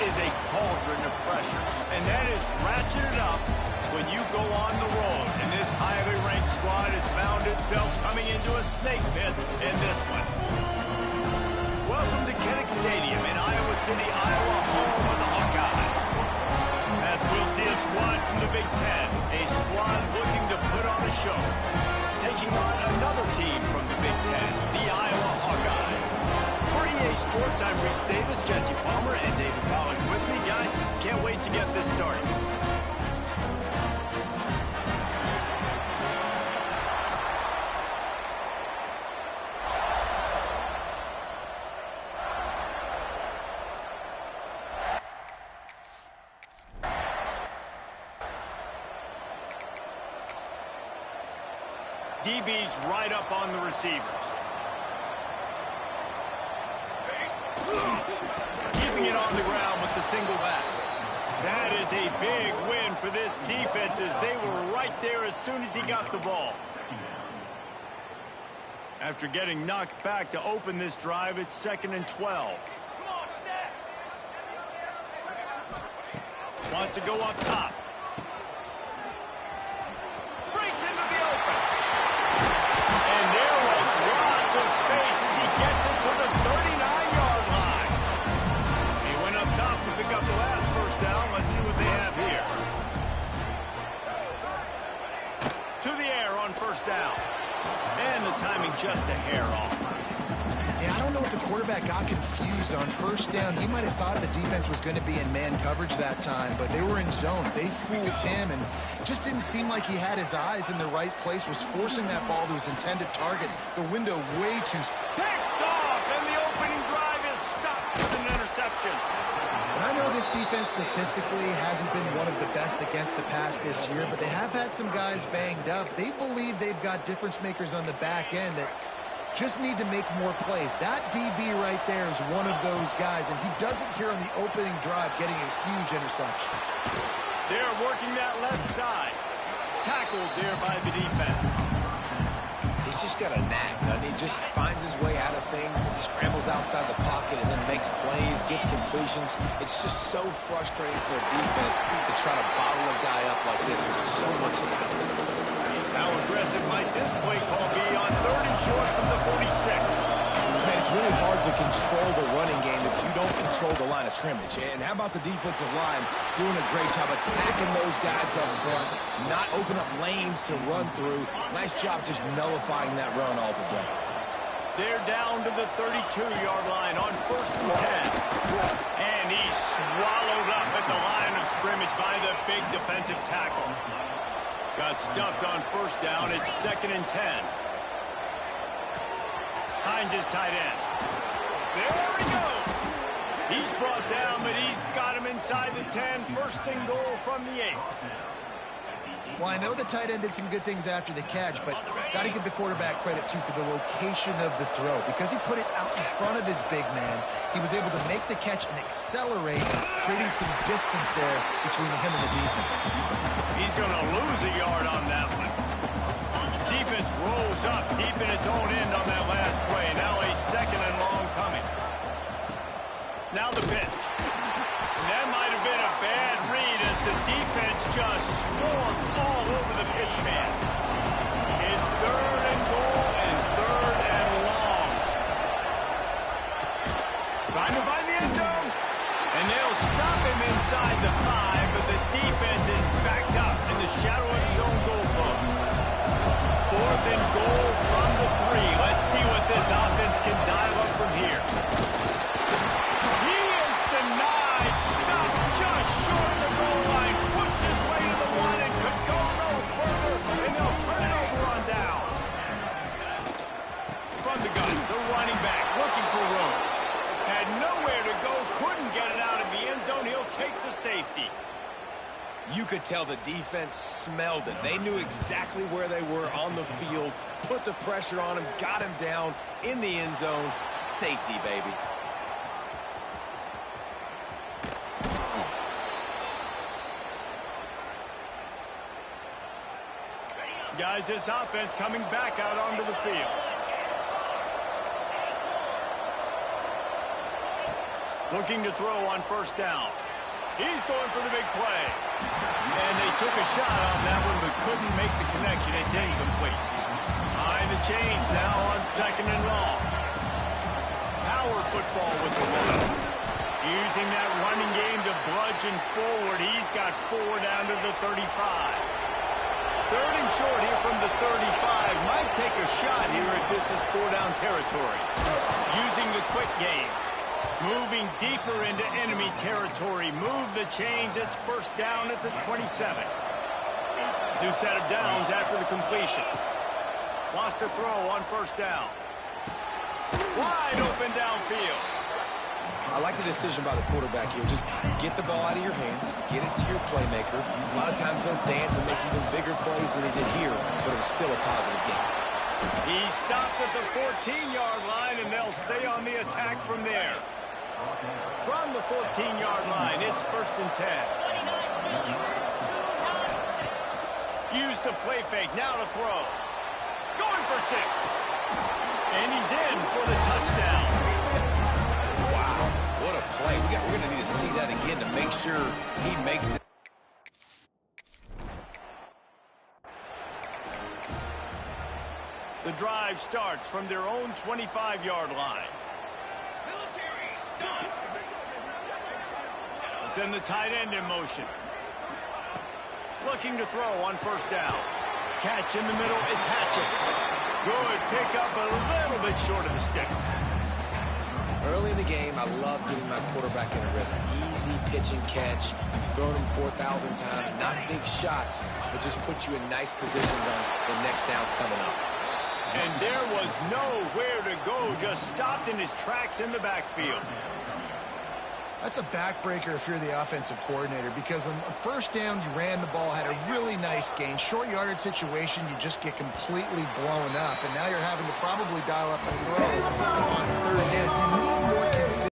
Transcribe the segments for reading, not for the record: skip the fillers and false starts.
is a cauldron of pressure, and that is ratcheted up when you go on the road. And this highly ranked squad has found itself coming into a snake pit in this one. Welcome to Kinnick Stadium in Iowa City, Iowa, home of the Hawkeyes. As we'll see a squad from the Big Ten, a squad looking to put on a show, taking on another team from the Big Ten, the Iowa Hawkeyes. For EA Sports, I'm Reese Davis, Jesse Palmer, and David Pollack with me. Guys, can't wait to get this started. DB's right up on the receivers. Keeping it on the ground with the single back. That is a big win for this defense as they were right there as soon as he got the ball. After getting knocked back to open this drive, it's 2nd and 12. Wants to go up top. Breaks into the open. And there was lots of space as he gets it to the 39-yard line. He went up top to pick up the last first down. Let's see what they have here. To the air on first down. And the timing just a hair off. Yeah, I don't know if the quarterback got confused on first down. He might have thought the defense was going to be in man coverage that time, but they were in zone. They fooled him and just didn't seem like he had his eyes in the right place, was forcing that ball to his intended target. The window way too... Picked off, and the opening drive is stopped with an interception. And I know this defense statistically hasn't been one of the best against the pass this year, but they have had some guys banged up. They believe they've got difference makers on the back end that just need to make more plays. That DB right there is one of those guys, and he does it here on the opening drive, getting a huge interception. They're working that left side. Tackled there by the defense. He's just got a knack, doesn't he? Just finds his way out of things and scrambles outside the pocket and then makes plays, gets completions. It's just so frustrating for a defense to try to bottle a guy up like this with so much talent. How aggressive might this play call be on 3rd and short from the 46? Man, it's really hard to control the running game if you don't control the line of scrimmage. And how about the defensive line doing a great job attacking those guys up front, not open up lanes to run through. Nice job just nullifying that run altogether. They're down to the 32-yard line on 1st and 10. And he's swallowed up at the line of scrimmage by the big defensive tackle. Got stuffed on first down. It's 2nd and 10. Hines is tight end. There he goes. He's brought down, but he's got him inside the 10. 1st and goal from the 8. Well, I know the tight end did some good things after the catch, but got to give the quarterback credit, too, for the location of the throw. Because he put it out in front of his big man, he was able to make the catch and accelerate, creating some distance there between him and the defense. He's going to lose a yard on that one. Defense rolls up deep in its own end on that last play. Now a 2nd and long coming. Now the pitch. And that might have been a bad read as the defense just swarms all over the pitch man. It's 3rd and goal and 3rd and long. Trying to find the end zone. And they'll stop him inside the 5, but the defense is backed up in the shadow of his own goal post. 4th and goal from the 3. Let's see what this offense can dial up from here. He is denied. Stopped just short of the goal line. Pushed his way to the 1 and could go no further. And they'll turn it over on downs. From the gun, the running back looking for room. Had nowhere to go. Couldn't get it out of the end zone. He'll take the safety. You could tell the defense smelled it. They knew exactly where they were on the field, put the pressure on him, got him down in the end zone. Safety, baby. Guys, this offense coming back out onto the field. Looking to throw on first down. He's going for the big play. And they took a shot on that one, but couldn't make the connection. It's incomplete. Behind the chains now on second and long. Power football with the run. Using that running game to bludgeon forward. He's got 4 down to the 35. Third and short here from the 35. Might take a shot here if this is 4-down territory. Using the quick game. Moving deeper into enemy territory. Move the chains. It's first down at the 27. New set of downs after the completion. Wants to throw on first down. Wide open downfield. I like the decision by the quarterback here. Just get the ball out of your hands, get it to your playmaker. A lot of times he'll dance and make even bigger plays than he did here, but it was still a positive game. He stopped at the 14-yard line, and they'll stay on the attack from there. From the 14-yard line, it's first and 10. Use the play fake, now to throw. Going for 6. And he's in for the touchdown. Wow, what a play. We're going to need to see that again to make sure he makes it. The drive starts from their own 25-yard line. Send the tight end in motion. Looking to throw on first down. Catch in the middle, it's Hatchett. Good pickup, a little bit short of the sticks. Early in the game, I love getting my quarterback in a rhythm. Easy pitch and catch. You've thrown him 4,000 times. Not big shots, but just put you in nice positions on the next downs coming up. And there was nowhere to go, just stopped in his tracks in the backfield. That's a backbreaker if you're the offensive coordinator, because on first down, you ran the ball, had a really nice gain. Short yardage situation, you just get completely blown up, and now you're having to probably dial up a throw on third down. You need more consistency.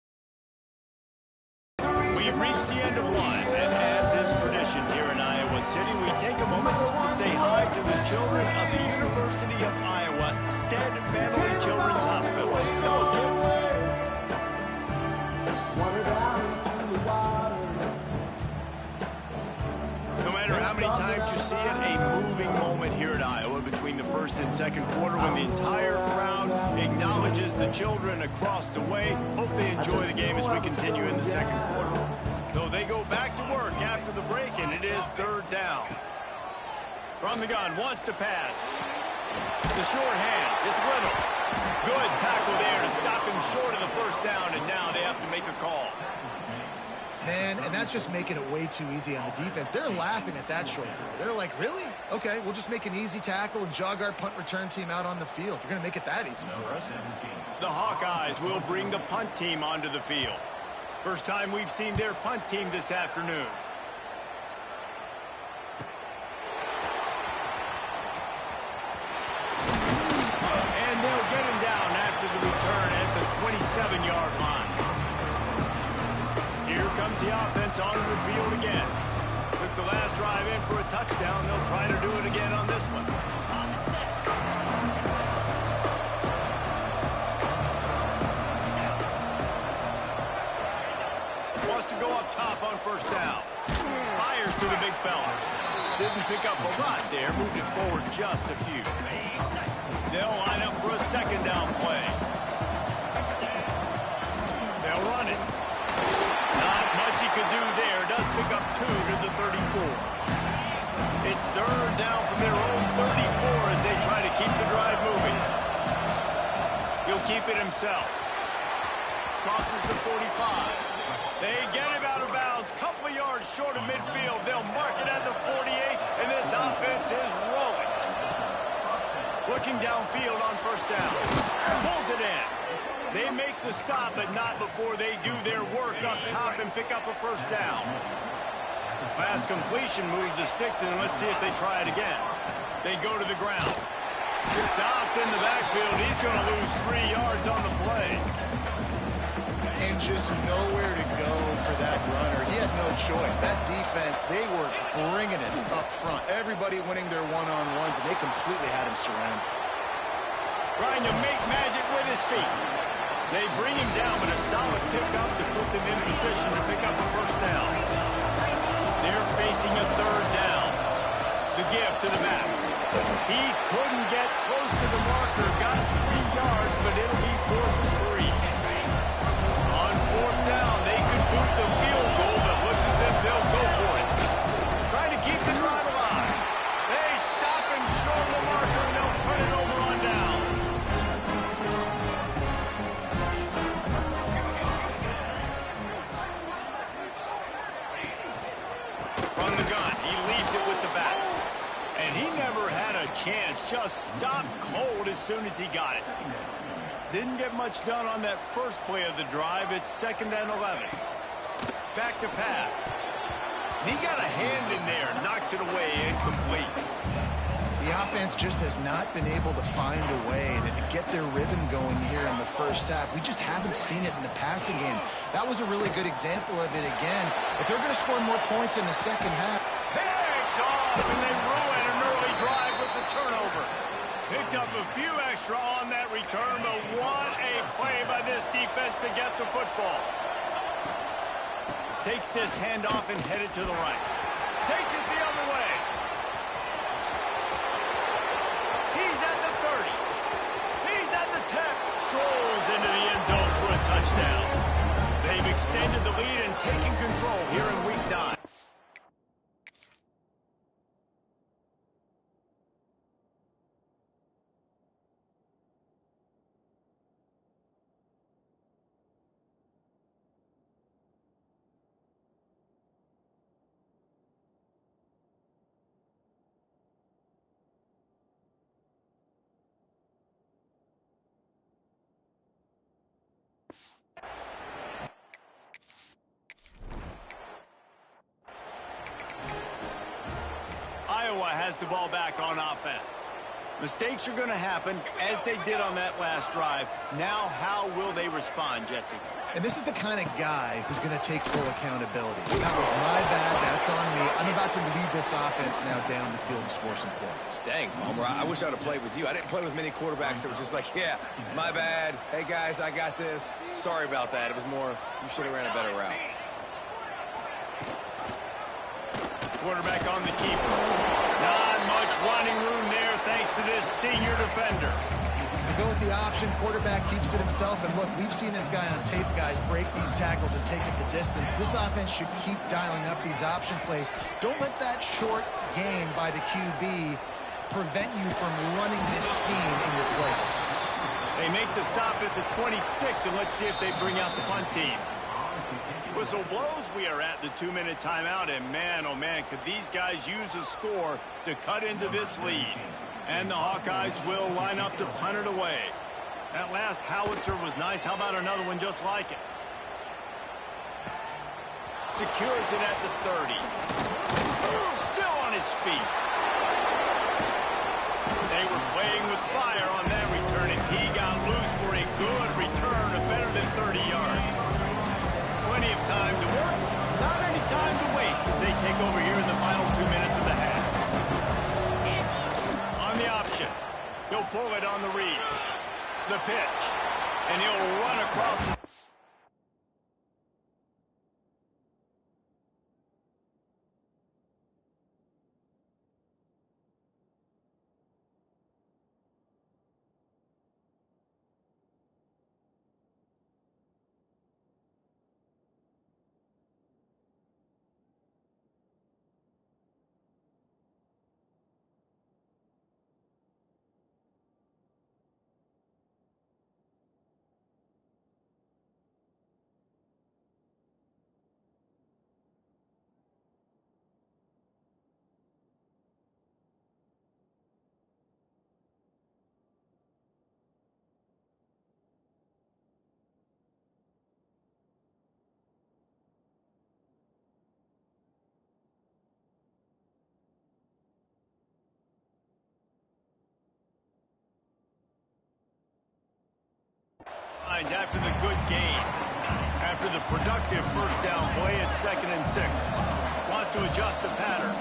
We've reached the end of one, and as is tradition here in Iowa City, we take a moment to say hi to the children of the University of Iowa Stead Family Children's Hospital. Go, kids. No matter how many times you see it, a moving moment here at Iowa between the first and second quarter when the entire crowd acknowledges the children across the way. Hope they enjoy the game as we continue in the second quarter. So they go back to work after the break, and it is third down. From the gun, wants to pass. The short hands, it's Little. Good tackle there to stop him short of the first down, and now they have to make a call. Man, and that's just making it way too easy on the defense. They're laughing at that short throw. They're like, really? Okay, we'll just make an easy tackle and jog our punt return team out on the field. You're going to make it that easy for us. The Hawkeyes will bring the punt team onto the field. First time we've seen their punt team this afternoon. And they'll get him down after the return at the 27-yard line. Here comes the offense onto the field again. Took the last drive in for a touchdown. They'll try to do it again on this one. Wants to go up top on first down. Fires to the big fella. Didn't pick up a lot there. Moved it forward just a few. They'll line up for a second down play. They'll run it. Not much he could do there. Does pick up 2 to the 34. It's third down from their own 34 as they try to keep the drive moving. He'll keep it himself. Crosses the 45. They get him out of bounds. Couple of yards short of midfield. They'll mark it at the 48, and this offense is rolling. Looking downfield on first down. Pulls it in. They make the stop, but not before they do their work up top and pick up a first down. Pass completion moves the sticks, and let's see if they try it again. They go to the ground. Stopped in the backfield. He's going to lose 3 yards on the play. And just nowhere to go for that runner. He had no choice. That defense, they were bringing it up front. Everybody winning their one-on-ones, and they completely had him surrounded. Trying to make magic with his feet. They bring him down, but a solid pickup to put them in position to pick up a first down. They're facing a third down. The give to the back. He couldn't get close to the marker. Got 3 yards, but it'll be 4th and 3. On 4th down, they could boot the field goal, but looks as if they'll go for it. Trying to keep the drive alive. They stop and short the marker, and they'll turn it over on down. From the gun, he leaves it with the back. And he never had a chance, just stopped cold as soon as he got it. Didn't get much done on that first play of the drive. It's 2nd and 11. Back to pass. And he got a hand in there, knocks it away, incomplete. The offense just has not been able to find a way to get their rhythm going here in the first half. We just haven't seen it in the passing game. That was a really good example of it again. If they're going to score more points in the second half. Picked off, and they ruin an early drive with the turnover. Picked up a few extra on that return, but what a play by this defense to get the football. Takes this handoff and headed to the right. Takes it the other way. He's at the 30. He's at the 10. Strolls into the end zone for a touchdown. They've extended the lead and taken control here in week 9. Iowa has the ball back on offense. Mistakes are going to happen, as they did on that last drive. Now, how will they respond, Jesse? And this is the kind of guy who's going to take full accountability. That was my bad. That's on me. I'm about to lead this offense now down the field and score some points. Dang, Palmer, I wish I would have played with you. I didn't play with many quarterbacks that were just like, yeah, my bad. Hey, guys, I got this. Sorry about that. It was more, you should have ran a better route. Quarterback on the keeper. Not much running room there thanks to this senior defender. To go with the option, quarterback keeps it himself. And look, we've seen this guy on tape, guys, break these tackles and take it the distance. This offense should keep dialing up these option plays. Don't let that short gain by the QB prevent you from running this scheme in your play. They make the stop at the 26, and let's see if they bring out the punt team. Whistle blows, we are at the 2-minute timeout, and man, oh man, could these guys use a score to cut into this lead. And the Hawkeyes will line up to punt it away. That last howitzer was nice. How about another one just like it? Secures it at the 30. Still on his feet. They were playing with fire on that return, and he got loose for a good return of better than 30 yards. Plenty of time to work, not any time to waste as they take over here in the final 2 minutes of the half. On the option, he'll pull it on the read. The pitch, and he'll run across the... After the good gain, after the productive first down play, it's 2nd and 6. Wants to adjust the pattern.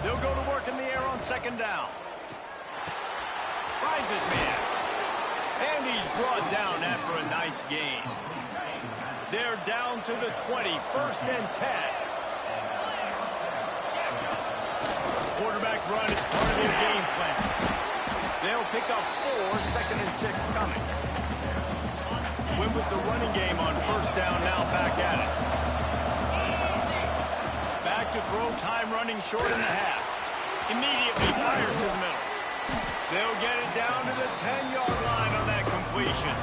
They'll go to work in the air on 2nd down. Finds his man. And he's brought down after a nice gain. They're down to the 20, 1st and 10. Quarterback run is part of their game plan. They'll pick up 4, 2nd and 6 coming. Win with the running game on 1st down, now back at it. Back to throw, time running short in the half. Immediately fires to the middle. They'll get it down to the 10-yard line on that completion.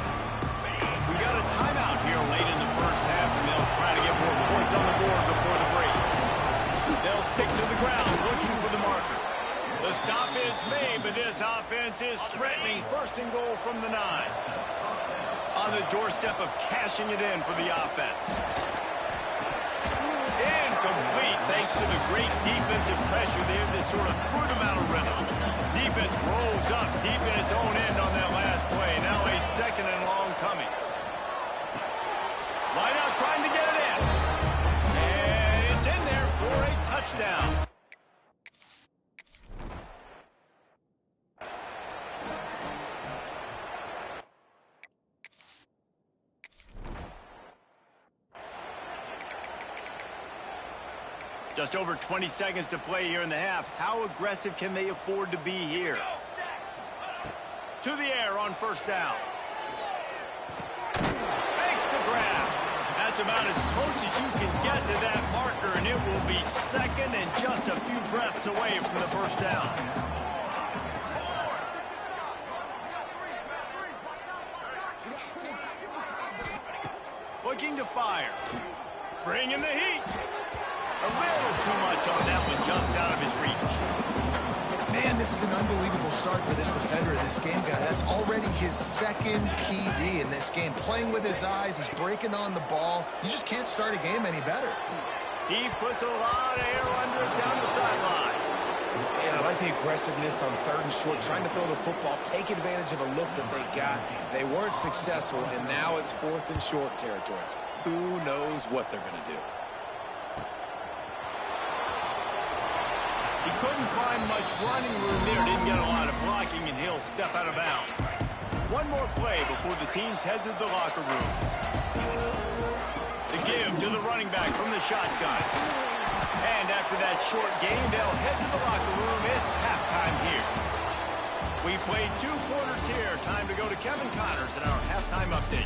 We got a timeout here late in the 1st half, and they'll try to get more points on the board before the break. They'll stick to the ground, looking for the marker. The stop is made, but this offense is threatening 1st and goal from the 9. On the doorstep of cashing it in for the offense. Incomplete, thanks to the great defensive pressure there that sort of threw them out of rhythm. Defense rolls up deep in its own end on that last play. Now a 2nd and long coming. Line out trying to get it in. And it's in there for a touchdown. Just over 20 seconds to play here in the half. How aggressive can they afford to be here? To the air on 1st down. Makes the grab. That's about as close as you can get to that marker, and it will be 2nd and just a few breaths away from the 1st down. Looking to fire. Bring in the heat. A little too much on that one, just out of his reach. Man, this is an unbelievable start for this defender in this game, guy. That's already his 2nd PD in this game. Playing with his eyes, he's breaking on the ball. You just can't start a game any better. He puts a lot of air under it down the sideline. And I like the aggressiveness on 3rd and short, trying to throw the football, take advantage of a look that they got. They weren't successful, and now it's 4th and short territory. Who knows what they're going to do? He couldn't find much running room there. Didn't get a lot of blocking, and he'll step out of bounds. One more play before the teams head to the locker rooms. The give to the running back from the shotgun. And after that short gain, they'll head to the locker room. It's halftime here. We played 2 quarters here. Time to go to Kevin Connors in our halftime update.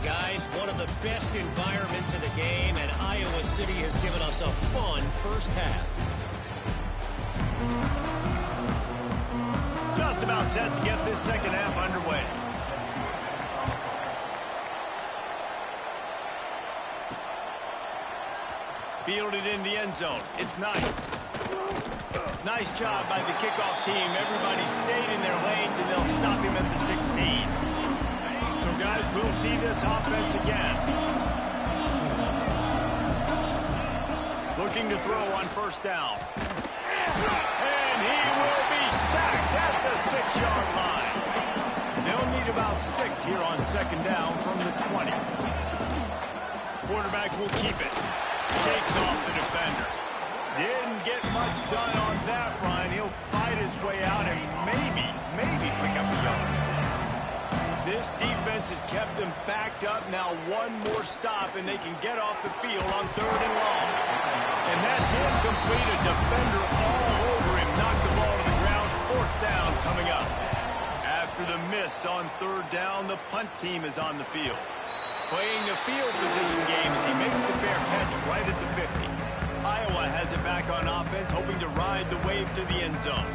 Guys, one of the best environments in the game, and Iowa City has given us a fun 1st half. Just about set to get this 2nd half underway. Fielded in the end zone. It's Knight. Nice job by the kickoff team. Everybody stayed in their lanes, and they'll stop him at the 16. So, guys, we'll see this offense again. Looking to throw on 1st down. And he will be sacked at the 6-yard line. They'll need about 6 here on 2nd down from the 20. Quarterback will keep it. Shakes off the defender. Didn't get much done on that run. He'll fight his way out and maybe pick up a yard. This defense has kept them backed up. Now one more stop and they can get off the field on 3rd and long. And that's incomplete. A defender all over him. Knocked the ball to the ground. 4th down coming up. After the miss on 3rd down, the punt team is on the field. Playing the field position game as he makes the fair catch right at the 50. Iowa has it back on offense, hoping to ride the wave to the end zone.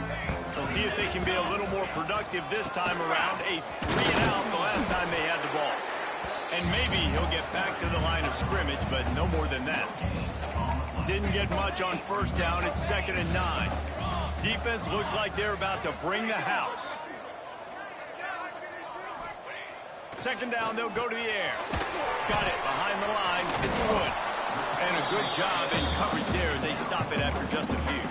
They'll see if they can be a little more productive this time around. A 3-and-out the last time they had the ball. And maybe he'll get back to the line of scrimmage, but no more than that. Didn't get much on 1st down. It's 2nd and 9. Defense looks like they're about to bring the house. 2nd down, they'll go to the air. Got it behind the line. It's Wood. And a good job in coverage there as they stop it after just a few.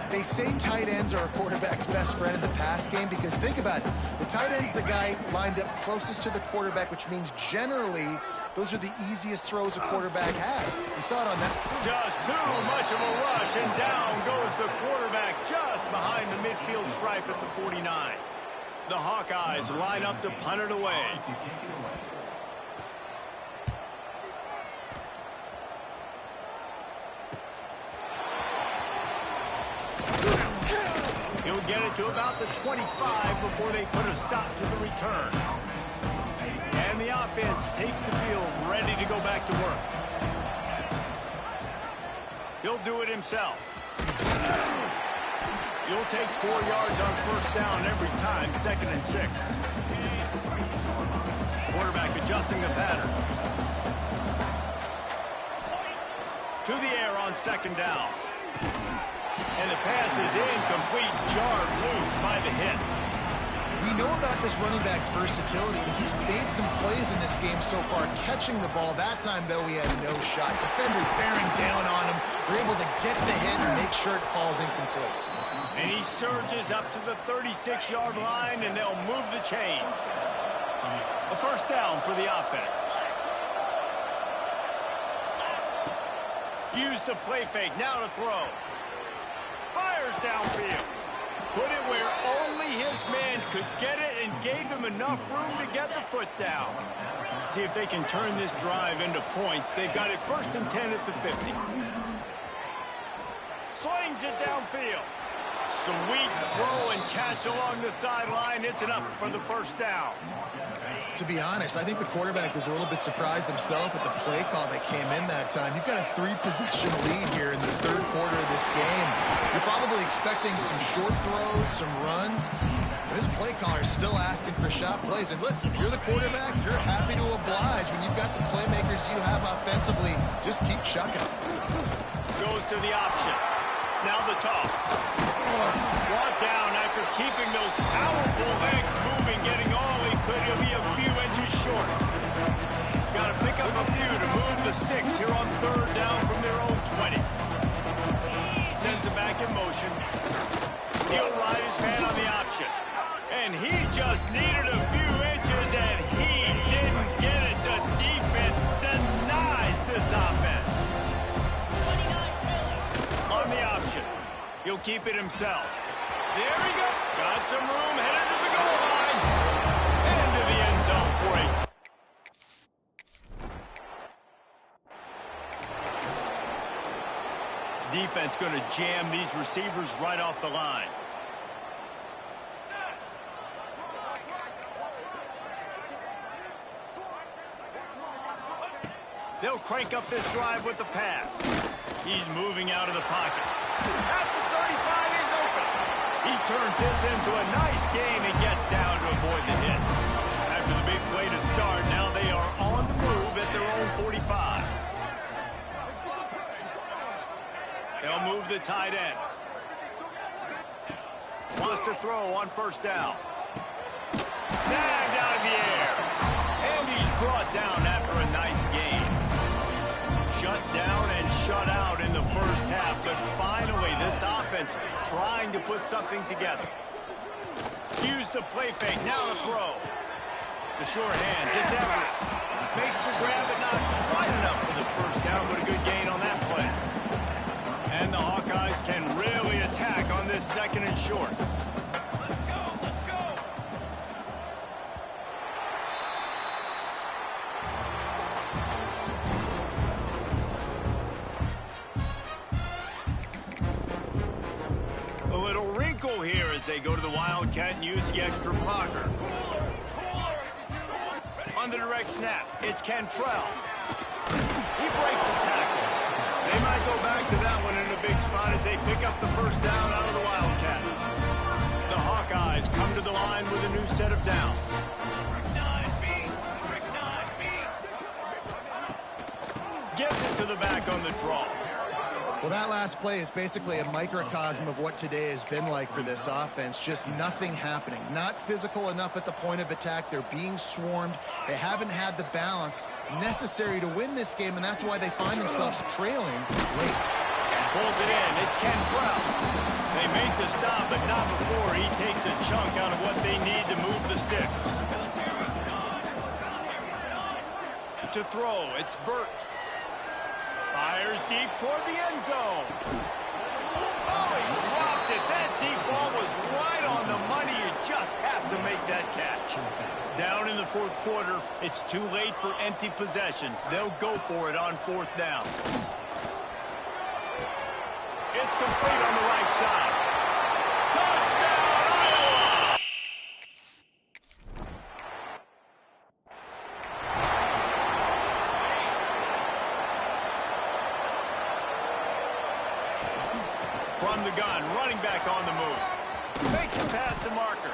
They say tight ends are a quarterback's best friend in the pass game because think about it. The tight end's the guy lined up closest to the quarterback, which means generally those are the easiest throws a quarterback has. You saw it on that. Just too much of a rush, and down goes the quarterback just behind the midfield stripe at the 49. The Hawkeyes line up to punt it away. He'll get it to about the 25 before they put a stop to the return. And the offense takes the field, ready to go back to work. He'll do it himself. You'll take 4 yards on first down every time, 2nd and 6. Quarterback adjusting the pattern. To the air on 2nd down. And the pass is incomplete, jarred loose by the hit. We know about this running back's versatility, and he's made some plays in this game so far, catching the ball. That time, though, he had no shot. Defender bearing down on him. They're able to get the hit and make sure it falls incomplete. And he surges up to the 36-yard line, and they'll move the chains. A first down for the offense. Use the play fake, now to throw. Fires downfield. Put it where only his man could get it and gave him enough room to get the foot down. See if they can turn this drive into points. They've got it 1st and 10 at the 50. Slings it downfield. Sweet throw and catch along the sideline. It's enough for the first down. To be honest, I think the quarterback was a little bit surprised himself at the play call that came in that time. You've got a 3-possession lead here in the 3rd quarter of this game. You're probably expecting some short throws, some runs. But this play caller is still asking for shot plays. And listen, if you're the quarterback, you're happy to oblige. When you've got the playmakers you have offensively, just keep chucking them. Goes to the option. Now the toss. Brought down after keeping those powerful legs moving, getting all he could. He'll be a few inches short. Got to pick up a few to move the sticks here on 3rd down from their own 20. Sends it back in motion. He'll ride his man on the option. And he just needed a few inches, and he didn't get it. The defense denies this offense. On the option. He'll keep it himself. There we go. Got some room, headed to the goal line. Into the end zone for a touchdown. Defense going to jam these receivers right off the line. They'll crank up this drive with the pass. He's moving out of the pocket. At the 35, he's open. He turns this into a nice gain and gets down to avoid the hit. After the big play to start, now they are on the move at their own 45. They'll move the tight end. Wants to throw on first down. Snagged out of the air. And he's brought down after a nice gain. Shut down and shut out in the first half, but finally this offense trying to put something together. Use the play fake, now to throw. The short hands, it's Everett. Makes the grab, but not quite enough for the first down, but a good gain on that play. And the Hawkeyes can really attack on this 2nd and short. A little wrinkle here as they go to the Wildcat and use the extra blocker. On the direct snap, it's Cantrell. He breaks a tackle. They might go back to that one in a big spot as they pick up the first down out of the Wildcat. The Hawkeyes come to the line with a new set of downs. Gets it to the back on the draw. Well, that last play is basically a microcosm of what today has been like for this offense. Just nothing happening. Not physical enough at the point of attack. They're being swarmed. They haven't had the balance necessary to win this game, and that's why they find themselves trailing late. Pulls it in. It's Cantrell. They make the stop, but not before he takes a chunk out of what they need to move the sticks. To throw, it's Burt. Fires deep toward the end zone. Oh, he dropped it. That deep ball was right on the money. You just have to make Down in the fourth quarter, it's too late for empty possessions. They'll go for it on fourth down. It's complete on the right side. Touchdown, Iowa! From the gun, running back on the move. Makes it past the marker.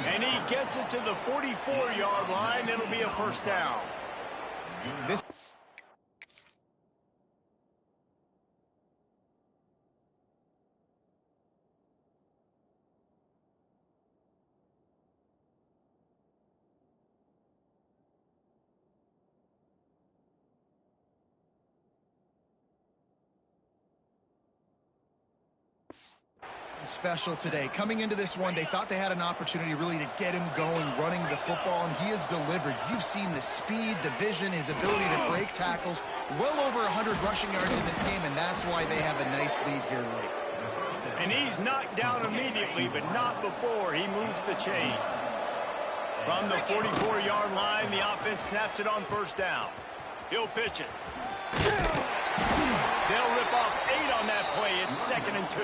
And he gets it to the 44-yard line. It'll be a first down. This special today. Coming into this one, they thought they had an opportunity really to get him going, running the football, and he has delivered. You've seen the speed, the vision, his ability to break tackles, well over 100 rushing yards in this game, and that's why they have a nice lead here late. And he's knocked down immediately, but not before he moves the chains. From the 44-yard line, the offense snaps it on first down. He'll pitch it. They'll rip off 8 on that play. It's 2nd and 2.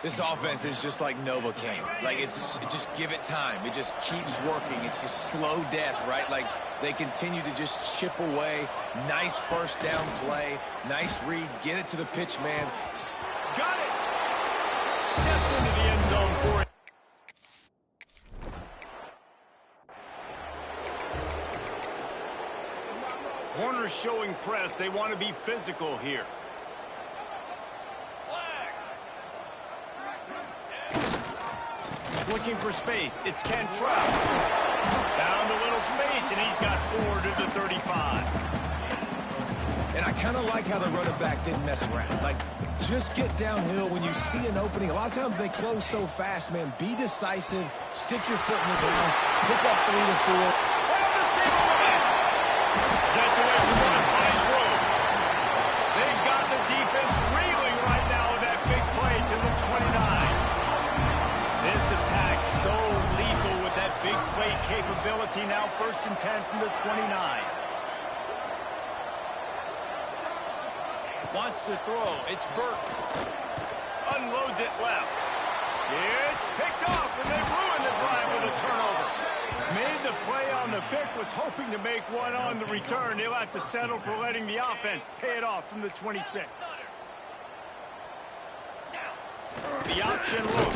This offense is just like Novocaine. Like, just give it time. It just keeps working. It's a slow death, right? Like, they continue to just chip away. Nice first down play. Nice read. Get it to the pitch man. Got it! Steps into the end zone for it. Corners showing press. They want to be physical here. Looking for space. It's Cantrell. Found a little space, and he's got 4 to the 35. And I kind of like how the running back didn't mess around. Like, just get downhill when you see an opening. A lot of times they close so fast, man. Be decisive. Stick your foot in the ground. Pick up 3 to 4. And the single hit. Gets away from one. Finds room. They've got the defense reeling right now with that big play to the 29. This attack so lethal with that big play capability. Now 1st and 10 from the 29. Wants to throw. It's Burton. Unloads it left. It's picked off, and they ruined the drive with a turnover. Made the play on the pick, was hoping to make one on the return. He'll have to settle for letting the offense pay it off from the 26. The option look.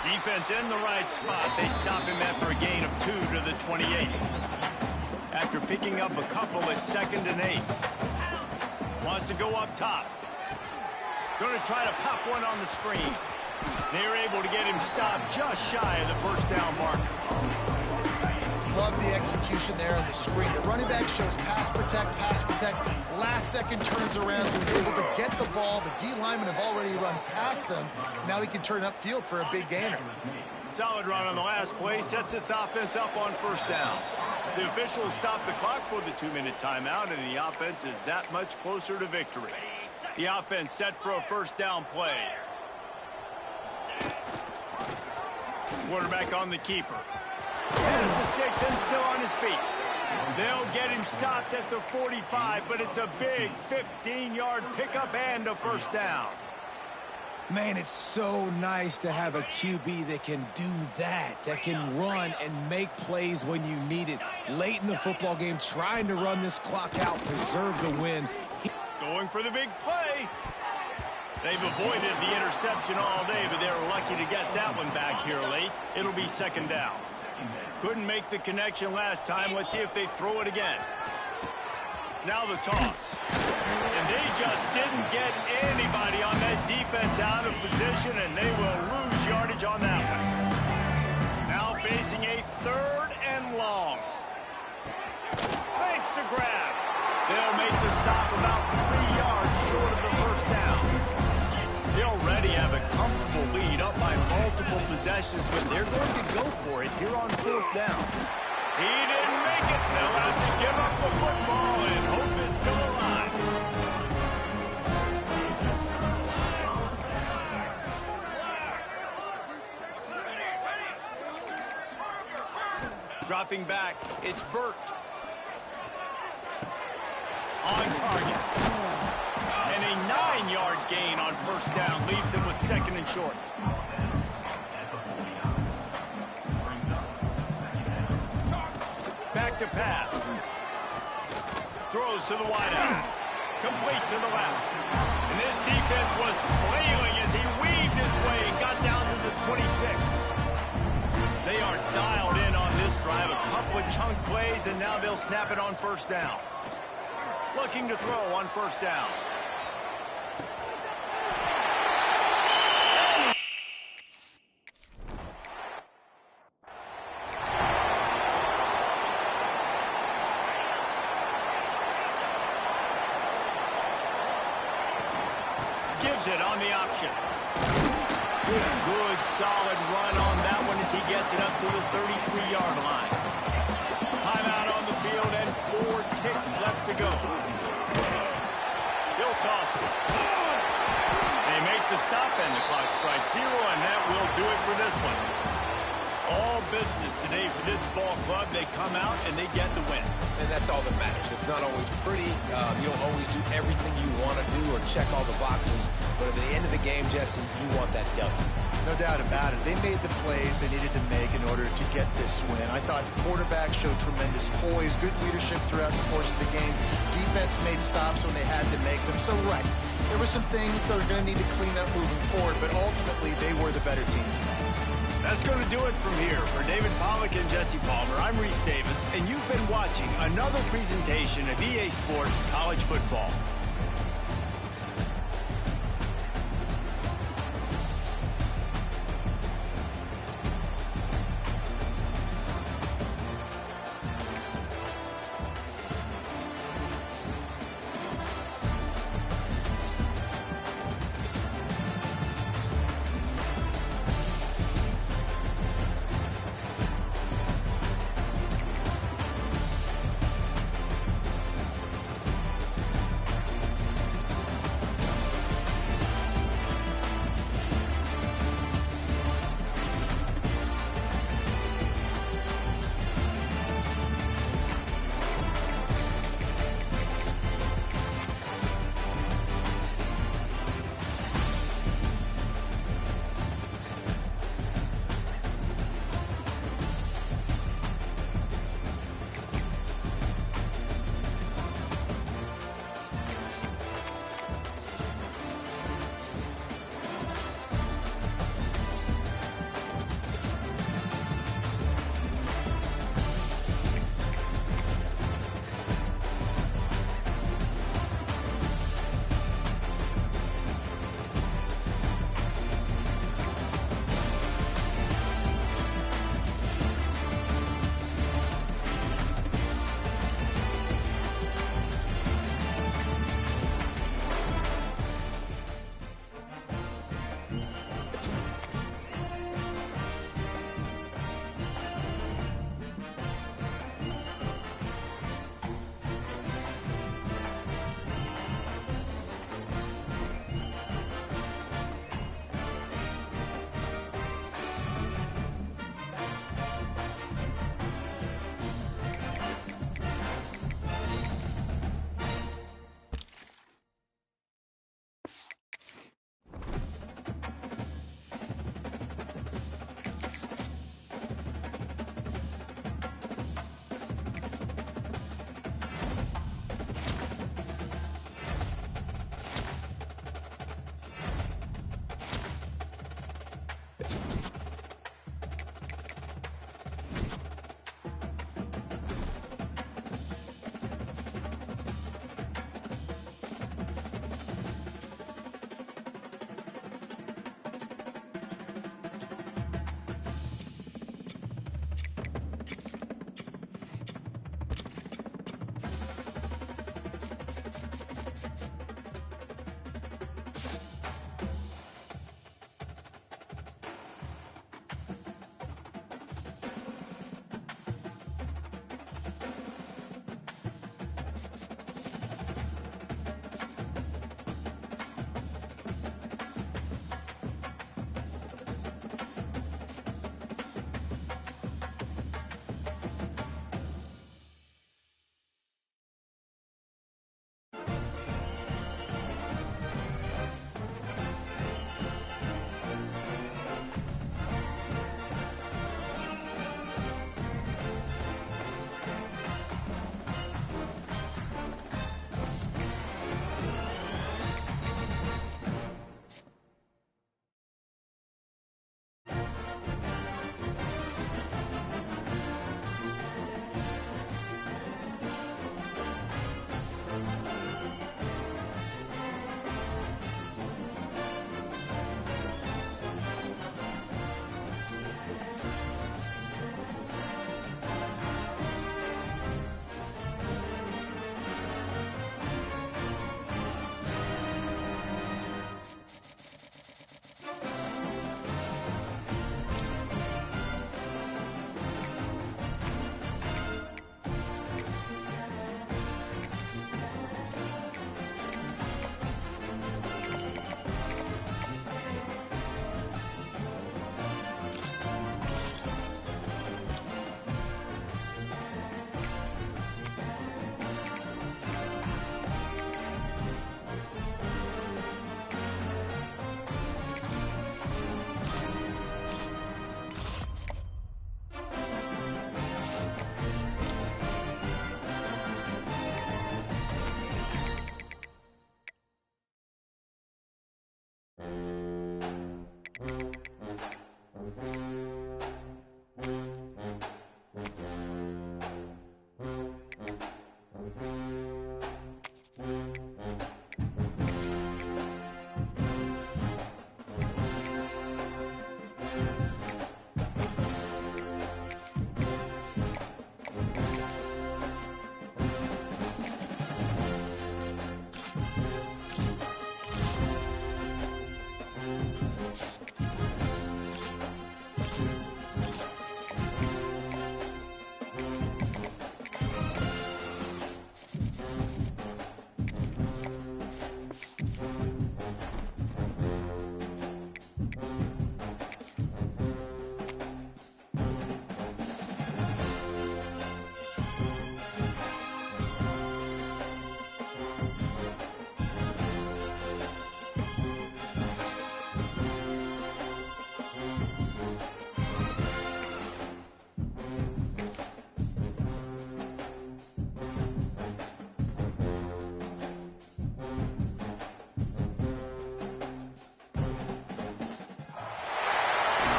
Defense in the right spot. They stop him after a gain of 2 to the 28. After picking up a couple at 2nd and 8. Wants to go up top. Going to try to pop one on the screen. They're able to get him stopped just shy of the first down mark. Love the execution there on the screen. The running back shows pass protect. Last second turns around, so he's able to get the ball. The D linemen have already run past him. Now he can turn upfield for a big gainer. Solid run on the last play. Sets this offense up on first down. The officials stop the clock for the 2-minute timeout, and the offense is that much closer to victory. The offense set for a first down play. Quarterback on the keeper. Has the sticks and still on his feet. They'll get him stopped at the 45, but it's a big 15-yard pickup and a first down. Man, it's so nice to have a QB that can do that can run and make plays when you need it. Late in the football game, trying to run this clock out, preserve the win. Going for the big play. They've avoided the interception all day, but they're lucky to get that one back here late. It'll be 2nd down. Couldn't make the connection last time. Let's see if they throw it again. Now the toss. And they just didn't get anybody on that defense out of position, and they will lose yardage on that one. Now facing a 3rd and long. Makes the grab. They'll make the stop about 3 yards short of the first down. They already have a comfortable lead up by multiple possessions, but they're going to go for it here on 4th down. He didn't make it. They'll have to give up the football, and hope is still alive. Dropping back, it's Burt. On target. And a 9-yard gain on first down leaves him with 2nd and short. Back to pass. Throws to the wideout. Complete to the left. And this defense was flailing as he weaved his way and got down to the 26. They are dialed in on this drive. A couple of chunk plays, and now they'll snap it on first down. Looking to throw on first down. Gives it on the option. Good, solid run on that one as he gets it up to the 33-yard line. Timeout on the field and 4 ticks left to go. He'll toss it. They make the stop and the clock strikes 0, and that will do it for this one. All business today for this ball club. They come out and they get the win. And that's all that matters. It's not always pretty. You don't always do everything you want to do or check all the boxes. But at the end of the game, Jesse, you want that W. No doubt about it. They made the plays they needed to make in order to get this win. I thought the quarterback showed tremendous poise, good leadership throughout the course of the game. Defense made stops when they had to make them. So, right, there were some things that are going to need to clean up moving forward, but ultimately they were the better team tonight. That's going to do it from here. For David Pollack and Jesse Palmer, I'm Reese Davis, and you've been watching another presentation of EA Sports College Football.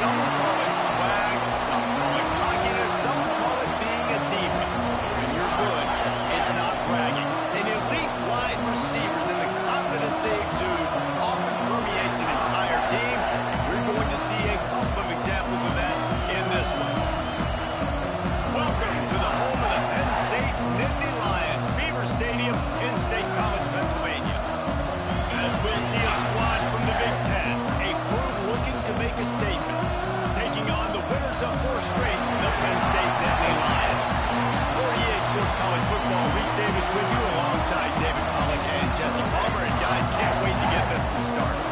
Some will call it swag, some call it cockiness, some call it being a diva. When you're good, it's not bragging. An elite wide receivers and the confidence they exude often permeates an entire team, and we're going to see a couple of examples of that in this one. Welcome to the home of the Penn State Nittany Lions, Beaver Stadium in State College, Pennsylvania. As we'll see a squad from the Big Ten, a crew looking to make a statement, taking on the winners of 4 straight, the Penn State Nittany Lions. For EA Sports College Football, Reese Davis with you alongside David Pollack and Jesse Palmer. And guys, can't wait to get this one started.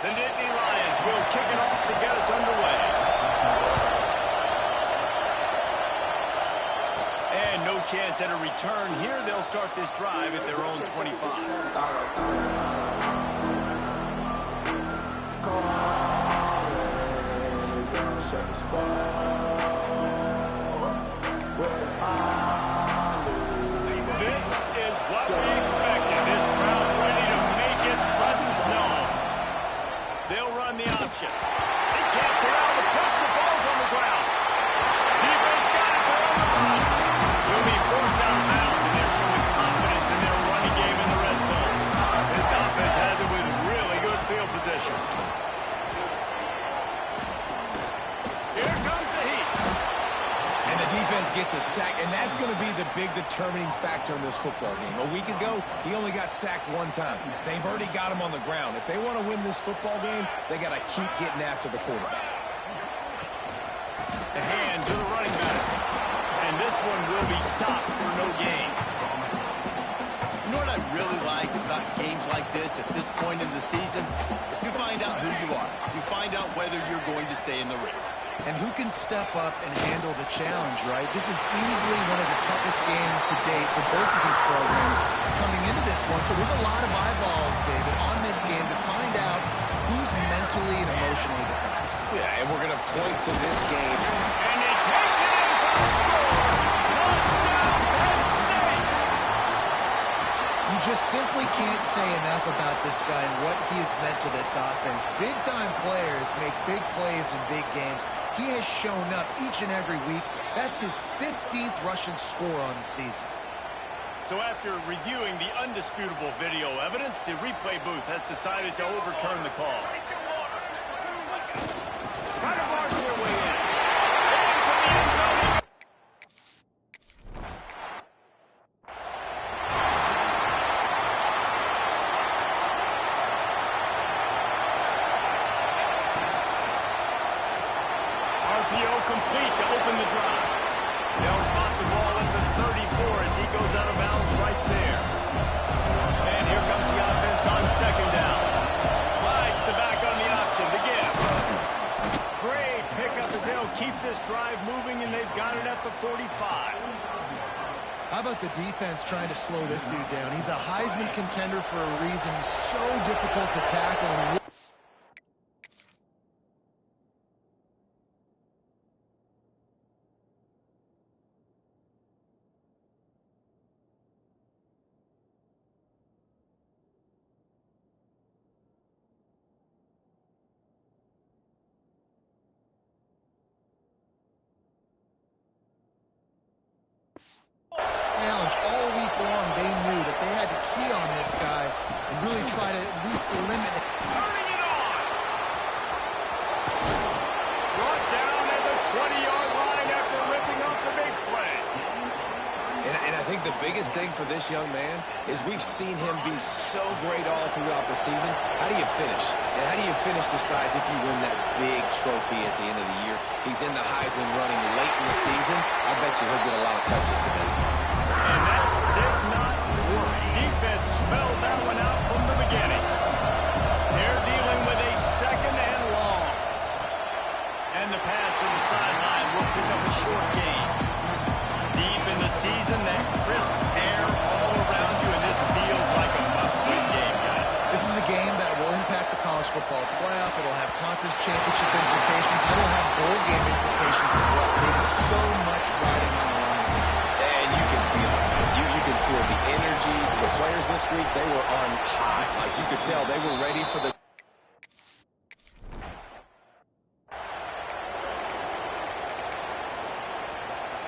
The Nittany Lions will kick it off to get us underway. And no chance at a return here. They'll start this drive at their own 25. This is what we expected. This crowd ready to make its presence known. They'll run the option. They can't corral the push. The ball's on the ground. Defense got it. They're on the front. He'll be forced out of bounds, and they're showing confidence in their running game in the red zone. This offense has it with really good field position. Here comes the heat. And the defense gets a sack, and that's going to be the big determining factor in this football game. A week ago, he only got sacked 1 time. They've already got him on the ground. If they want to win this football game, they got to keep getting after the quarterback. A hand to the running back. And this one will be stopped for no gain. You know what I really like about games like this at this point in the season? You find out who you are. You find out whether you're going to stay in the race. And who can step up and handle the challenge, right? This is easily one of the toughest games to date for both of these programs coming into this one. So there's a lot of eyeballs, David, on this game to find out who's mentally and emotionally the toughest. Yeah, and we're going to point to this game. And he takes it in for a score. Touchdown, Penn State. You just simply can't say enough about this guy and what he has meant to this offense. Big-time players make big plays in big games. He has shown up each and every week. That's his 15th rushing score on the season. So after reviewing the undisputable video evidence, the replay booth has decided to overturn the call. Trying to barge their way in. Into the end zone. RPO complete to open the drive. They'll spot the ball at the 34 as he goes out of bounds right there. And here comes the offense on 2nd down. Slides the back on the option to give. about the defense trying to slow this dude down? He's a Heisman contender for a reason. He's so difficult to tackle. And challenge all week long, they knew that they had to key on this guy and really try to at least limit it. Turning it on. Brought down at the 20-yard line after ripping off the big play. And I think the biggest thing for this young man is we've seen him be so great all throughout the season. How do you finish? And how do you finish decides if you win that big trophy at the end of the year. He's in the Heisman running late in the season. I bet you he'll get a lot of touches today. And that did not work. Defense spelled that one out from the beginning. They're dealing with a second and long. And the pass to the sideline will pick up a short gain. Deep in the season, that crisp air all around you, and this feels like a must-win game, guys. This is a game that will impact the college football playoff. It'll have conference championship implications, and it'll have bowl game implications as well. David, so much riding on the line in this one. And you can feel it. You can feel the energy. The players this week, they were on high. Like you could tell, they were ready for the...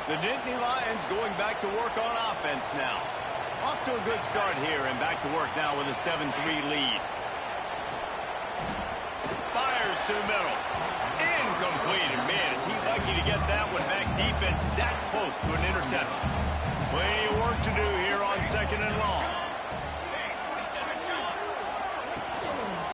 The Nittany Lions going back to work on offense now. Off to a good start here and back to work now with a 7-3 lead. Fires to the middle.